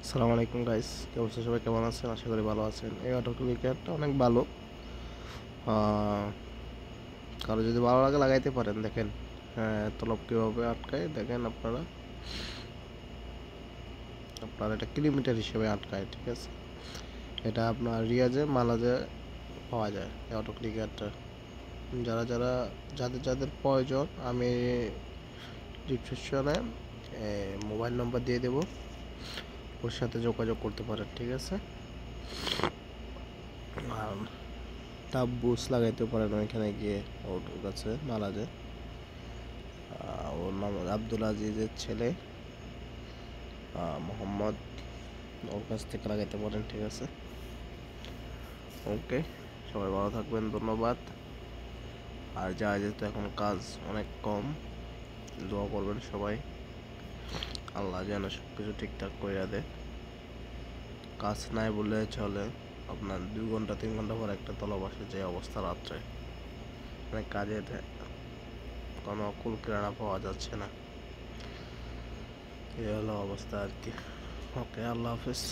আসসালামু আলাইকুম গাইস, কি অবস্থা? সবাই কেমন আছেন? আশা করি ভালো আছেন। এই অটো ক্লিকারটা অনেক ভালো। কারো যদি ভালো লাগে লাগাইতে পারেন। দেখেন তলব কীভাবে আটকায়, দেখেন আপনারা এটা কিলোমিটার হিসেবে আটকায়। ঠিক আছে, এটা আপনার রিয়াজে মালাজে পাওয়া যায় এই অটো ক্লিকারটা। যাদের যাদের প্রয়োজন, আমি ডিসক্রিপশনে মোবাইল নম্বর দিয়ে দেবো, ওর সাথে যোগাযোগ করতে পারেন। ঠিক আছে, আর তাপ বুস লাগাইতে পারেন ওইখানে গিয়ে, ওর কাছে মালাজে। ওর নাম আব্দুল আজিজের ছেলে মোহাম্মদ, ওর কাছ থেকে লাগাইতে পারেন। ঠিক আছে, ওকে, সবাই ভালো থাকবেন, ধন্যবাদ। আর যেহেতু এখন কাজ অনেক কম, দোয়া করবেন সবাই, আল্লাহ যেন সব কিছু ঠিকঠাক করে দেয়। কাজ নাই বলে চলে, আপনার 2 ঘন্টা 3 ঘন্টা পর একটা তলব আসে, যে অবস্থা রাত্রে, মানে কাজের কোনো কুল কিনারা পাওয়া যাচ্ছে না। এই হলো অবস্থা আর কি। ওকে, আল্লাহ হাফিজ।